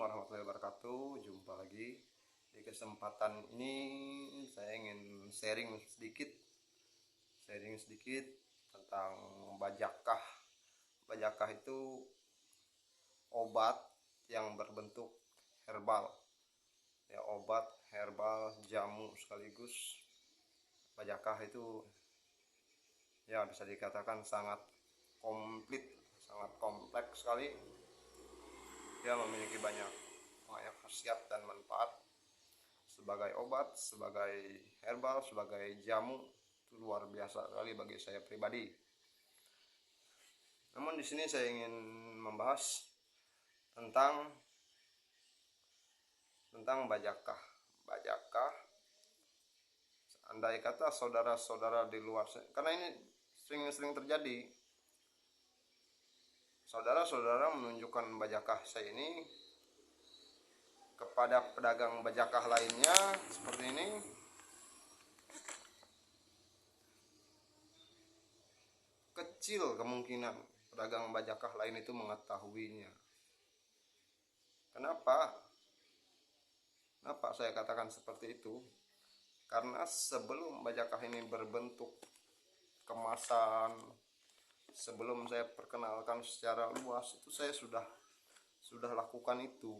warahmatullahi wabarakatuh. Jumpa lagi. Di kesempatan ini saya ingin sharing sedikit tentang bajakah. Bajakah itu obat yang berbentuk herbal. Ya, obat herbal jamu sekaligus. Bajakah itu ya bisa dikatakan sangat komplit, sangat kompleks sekali. Dia memiliki banyak khasiat dan manfaat sebagai obat, sebagai herbal, sebagai jamu. Itu luar biasa sekali bagi saya pribadi. Namun di sini saya ingin membahas tentang bajakah. Bajakah, andai kata saudara-saudara di luar, karena ini sering terjadi, saudara-saudara menunjukkan bajakah saya ini kepada pedagang bajakah lainnya seperti ini. Kecil kemungkinan pedagang bajakah lain itu mengetahuinya. Kenapa saya katakan seperti itu? Karena sebelum bajakah ini berbentuk kemasan, sebelum saya perkenalkan secara luas, itu saya sudah lakukan itu.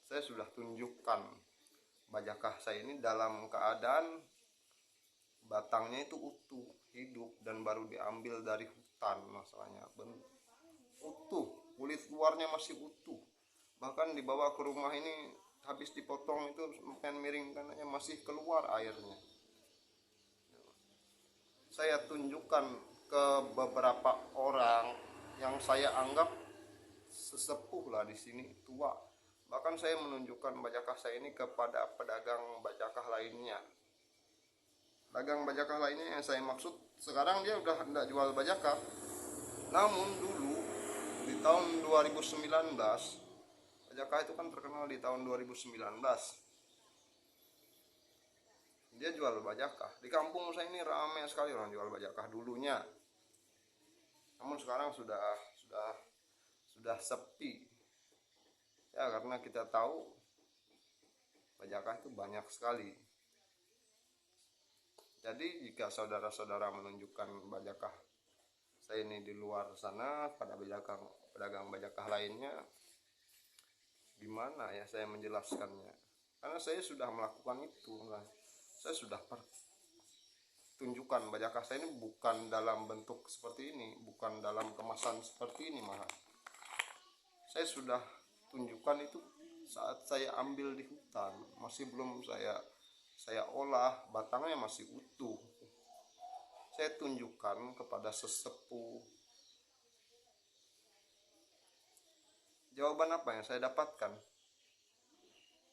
Saya sudah tunjukkan bajakah saya ini dalam keadaan batangnya itu utuh, hidup, dan baru diambil dari hutan. Masalahnya utuh, kulit luarnya masih utuh, bahkan dibawa ke rumah ini habis dipotong itu makin miring karena masih keluar airnya. Saya tunjukkan ke beberapa orang yang saya anggap sesepuh lah di sini, tua. Bahkan saya menunjukkan bajakah saya ini kepada pedagang bajakah lainnya. Pedagang bajakah lainnya yang saya maksud sekarang dia udah tidak jual bajakah. Namun dulu di tahun 2019, bajakah itu kan terkenal di tahun 2019. Dia jual bajakah. Di kampung saya ini ramai sekali orang jual bajakah dulunya. Namun sekarang sudah sepi. Ya, karena kita tahu bajakah itu banyak sekali. Jadi jika saudara-saudara menunjukkan bajakah saya ini di luar sana pada pedagang bajakah lainnya, gimana ya saya menjelaskannya? Karena saya sudah melakukan itu. Saya sudah tunjukkan bajakah saya ini bukan dalam bentuk seperti ini, bukan dalam kemasan seperti ini, malah saya sudah tunjukkan itu saat saya ambil di hutan, masih belum saya olah, batangnya masih utuh. Saya tunjukkan kepada sesepuh. Jawaban apa yang saya dapatkan?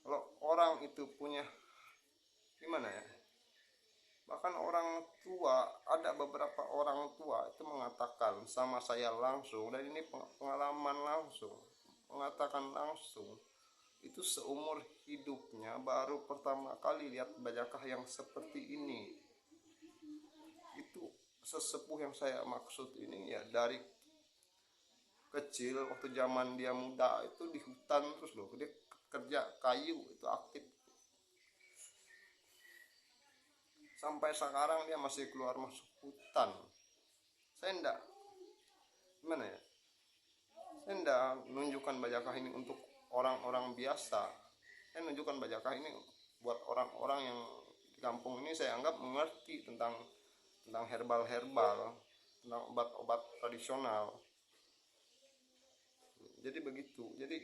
Kalau orang itu punya, gimana ya? Bahkan orang tua, ada beberapa orang tua itu mengatakan sama saya langsung, dan ini pengalaman langsung, mengatakan langsung, itu seumur hidupnya baru pertama kali lihat bajakah yang seperti ini. Itu sesepuh yang saya maksud ini ya, dari kecil waktu zaman dia muda itu di hutan terus loh, dia kerja kayu itu aktif. Sampai sekarang dia masih keluar masuk hutan. Saya enggak, gimana ya? Saya enggak menunjukkan bajakah ini untuk orang-orang biasa. Saya menunjukkan bajakah ini buat orang-orang yang di kampung ini saya anggap mengerti tentang herbal-herbal, tentang obat-obat tradisional. Jadi begitu. Jadi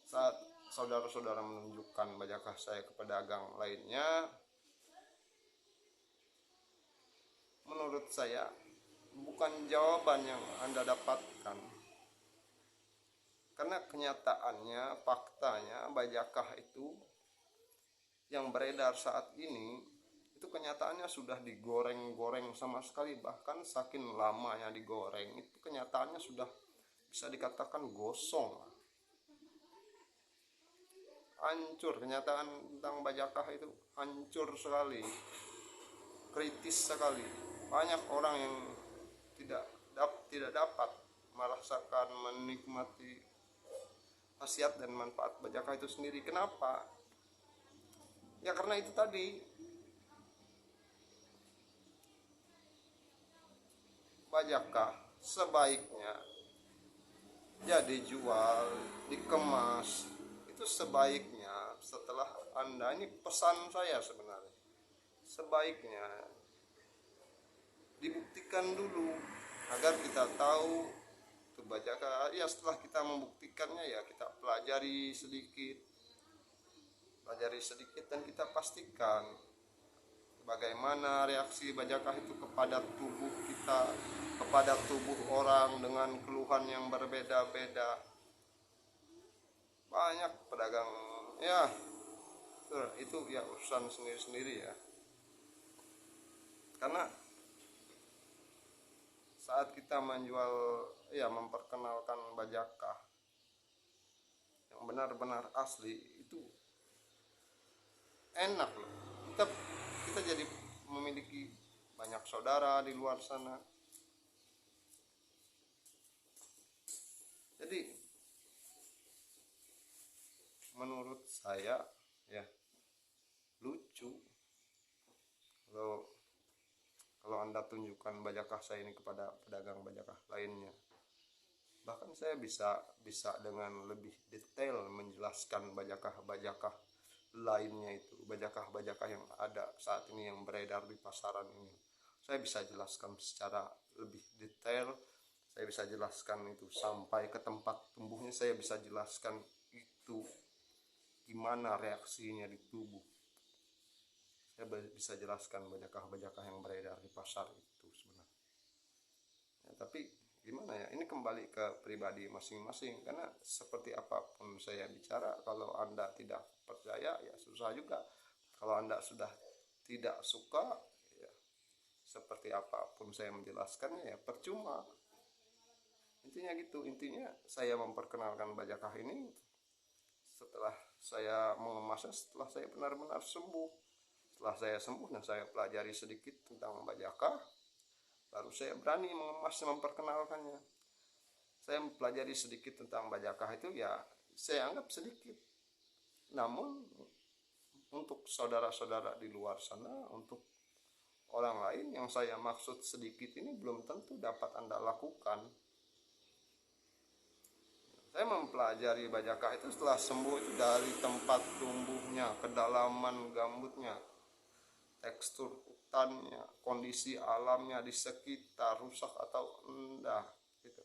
saat saudara-saudara menunjukkan bajakah saya ke pedagang lainnya, menurut saya bukan jawaban yang Anda dapatkan. Karena kenyataannya, faktanya, bajakah itu yang beredar saat ini, itu kenyataannya sudah digoreng-goreng sama sekali. Bahkan saking lamanya digoreng, itu kenyataannya sudah bisa dikatakan gosong. Hancur, kenyataan tentang bajakah itu hancur sekali, kritis sekali. Banyak orang yang tidak dapat merasakan, menikmati khasiat dan manfaat bajakah itu sendiri. Kenapa? Ya karena itu tadi, bajakah sebaiknya ya dijual, dikemas itu sebaiknya setelah Anda, ini pesan saya sebenarnya, sebaiknya dibuktikan dulu agar kita tahu itu bajakah. Ya setelah kita membuktikannya ya kita pelajari sedikit dan kita pastikan bagaimana reaksi bajakah itu kepada tubuh kita, kepada tubuh orang dengan keluhan yang berbeda-beda. Banyak pedagang ya itu ya urusan sendiri-sendiri ya. Karena saat kita menjual ya memperkenalkan bajakah yang benar-benar asli itu enak loh. Kita jadi memiliki banyak saudara di luar sana. Jadi menurut saya ya lucu kalau Anda tunjukkan bajakah saya ini kepada pedagang bajakah lainnya. Bahkan saya bisa dengan lebih detail menjelaskan bajakah-bajakah lainnya itu, bajakah-bajakah yang ada saat ini yang beredar di pasaran ini. Saya bisa jelaskan secara lebih detail, saya bisa jelaskan itu sampai ke tempat tumbuhnya, saya bisa jelaskan itu gimana reaksinya di tubuh. Saya bisa jelaskan bajakah-bajakah yang beredar di pasar itu sebenarnya. Ya, tapi gimana ya, ini kembali ke pribadi masing-masing. Karena seperti apapun saya bicara, kalau Anda tidak percaya ya susah juga. Kalau Anda sudah tidak suka ya seperti apapun saya menjelaskannya ya percuma. Intinya gitu, intinya saya memperkenalkan bajakah ini setelah saya mengemasnya, setelah saya benar-benar sembuh. Setelah saya sembuh dan saya pelajari sedikit tentang bajakah, baru saya berani mengemas, memperkenalkannya. Saya mempelajari sedikit tentang bajakah itu ya saya anggap sedikit. Namun untuk saudara-saudara di luar sana, untuk orang lain yang saya maksud sedikit ini belum tentu dapat Anda lakukan. Saya mempelajari bajakah itu setelah sembuh itu dari tempat tumbuhnya, kedalaman gambutnya, tekstur hutannya, kondisi alamnya di sekitar rusak atau enggak gitu.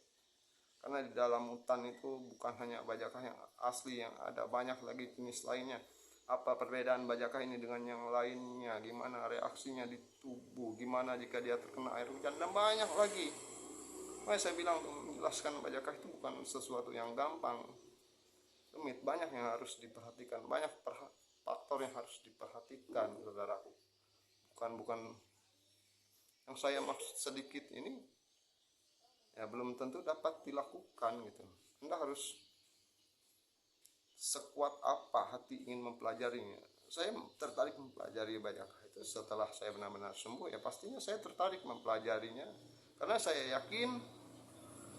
Karena di dalam hutan itu bukan hanya bajakah yang asli yang ada, banyak lagi jenis lainnya. Apa perbedaan bajakah ini dengan yang lainnya, gimana reaksinya di tubuh, gimana jika dia terkena air hujan, dan banyak lagi. Makanya saya bilang menjelaskan bajakah itu bukan sesuatu yang gampang, rumit, banyak yang harus diperhatikan, banyak faktor yang harus diperhatikan, saudaraku. Bukan yang saya maksud sedikit ini ya belum tentu dapat dilakukan gitu. Anda harus sekuat apa hati ingin mempelajarinya. Saya tertarik mempelajari bajakah itu setelah saya benar-benar sembuh, ya pastinya saya tertarik mempelajarinya karena saya yakin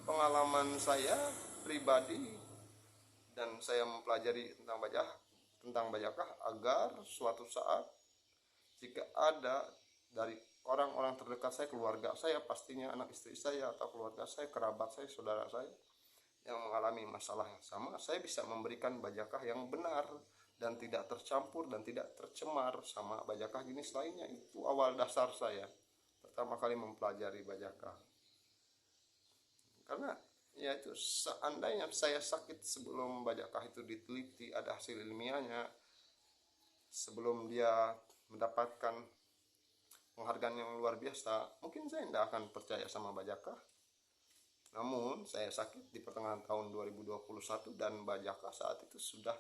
pengalaman saya pribadi dan saya mempelajari tentang bajakah agar suatu saat jika ada dari orang-orang terdekat saya, keluarga saya, pastinya anak istri saya atau keluarga saya, kerabat saya, saudara saya yang mengalami masalah yang sama, saya bisa memberikan bajakah yang benar dan tidak tercampur dan tidak tercemar sama bajakah jenis lainnya. Itu awal dasar saya pertama kali mempelajari bajakah. Karena ya itu, seandainya saya sakit sebelum bajakah itu diteliti, ada hasil ilmiahnya, sebelum dia mendapatkan penghargaan yang luar biasa, mungkin saya tidak akan percaya sama bajakah. Namun saya sakit di pertengahan tahun 2021 dan bajakah saat itu sudah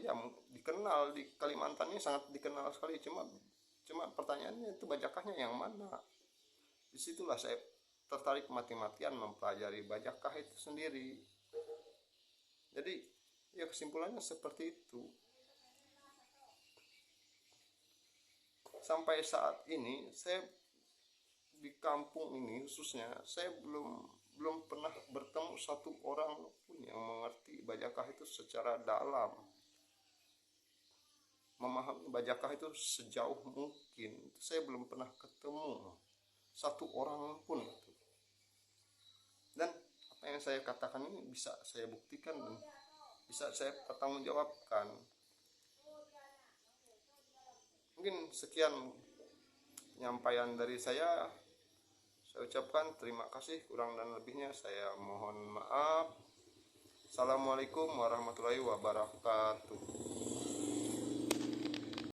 ya dikenal di Kalimantan ini, sangat dikenal sekali. Cuma pertanyaannya itu bajakahnya yang mana. Disitulah saya tertarik mati-matian mempelajari bajakah itu sendiri. Jadi ya kesimpulannya seperti itu. Sampai saat ini saya di kampung ini khususnya, saya belum belum pernah bertemu satu orang pun yang mengerti bajakah itu secara dalam, memahami bajakah itu sejauh mungkin. Itu saya belum pernah ketemu satu orang pun itu. Dan apa yang saya katakan ini bisa saya buktikan dan bisa saya pertanggungjawabkan. Mungkin sekian penyampaian dari saya. Saya ucapkan terima kasih, kurang dan lebihnya saya mohon maaf. Assalamualaikum warahmatullahi wabarakatuh.